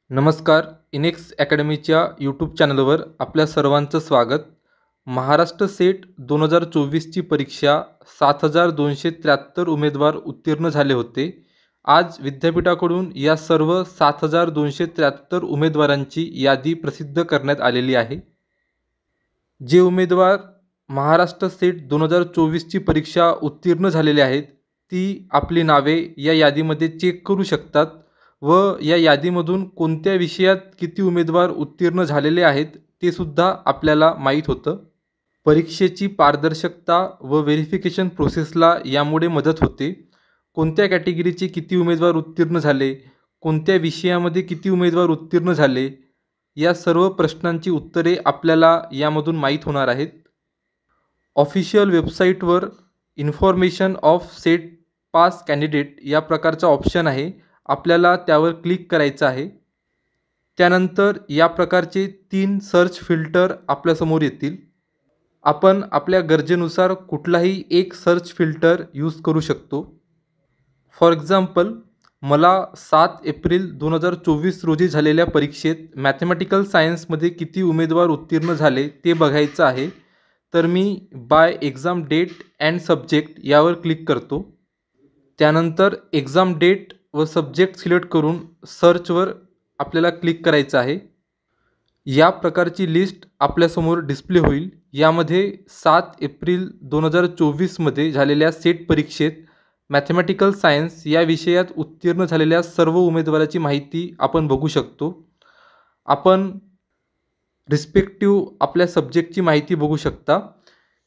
नमस्कार. इनेक्स अकॅडमीच्या यूट्यूब चॅनलवर आपल्या सर्वांचं स्वागत. महाराष्ट्र सेट 2024ची परीक्षा 7273 उमेदवार उत्तीर्ण झाले होते. आज विद्यापीठाकडून या सर्व 7273 उमेदवारांची यादी प्रसिद्ध करण्यात आलेली आहे. जे उमेदवार महाराष्ट्र सेट 2024ची परीक्षा उत्तीर्ण झालेले आहेत ती आपली नावे या यादीमध्ये चेक करू शकतात व या यादीमधून कोणत्या विषयात किती उमेदवार उत्तीर्ण झालेले आहेत ते सुद्धा आपल्याला माहीत होतं. परीक्षेची पारदर्शकता व व्हेरिफिकेशन प्रोसेसला यामुळे मदत होते. कोणत्या कॅटेगरीचे किती उमेदवार उत्तीर्ण झाले, कोणत्या विषयामध्ये किती उमेदवार उत्तीर्ण झाले, या सर्व प्रश्नांची उत्तरे आपल्याला यामधून माहीत होणार आहेत. ऑफिशियल वेबसाईटवर information of set pass candidate या प्रकारचा ऑप्शन आहे. आपल्याला त्यावर क्लिक करायचं आहे. त्यानंतर या प्रकारचे 3 सर्च फिल्टर आपल्यासमोर येतील. आपण आपल्या गरजेनुसार कुठलाही एक सर्च फिल्टर यूज करू शकतो. फॉर एक्झाम्पल, मला 7 एप्रिल 2024 रोजी झालेल्या परीक्षेत मॅथमॅटिकल सायन्समध्ये किती उमेदवार उत्तीर्ण झाले ते बघायचं आहे. तर मी by exam date and subject यावर क्लिक करतो. त्यानंतर एक्झाम डेट व सब्जेक्ट सिलेक्ट करून सर्चवर आपल्याला क्लिक करायचं आहे. या प्रकारची लिस्ट आपल्यासमोर डिस्प्ले होईल. यामध्ये 7 एप्रिल 2024मध्ये झालेल्या सेट परीक्षेत मॅथमॅटिकल सायन्स या विषयात उत्तीर्ण झालेल्या सर्व उमेदवाराची माहिती आपण बघू शकतो. आपण रिस्पेक्टिव्ह आपल्या सब्जेक्टची माहिती बघू शकता.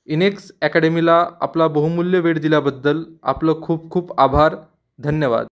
इनेक्स अकॅडमीला आपला बहुमूल्य वेळ दिल्याबद्दल आपलं खूप खूप आभार. धन्यवाद.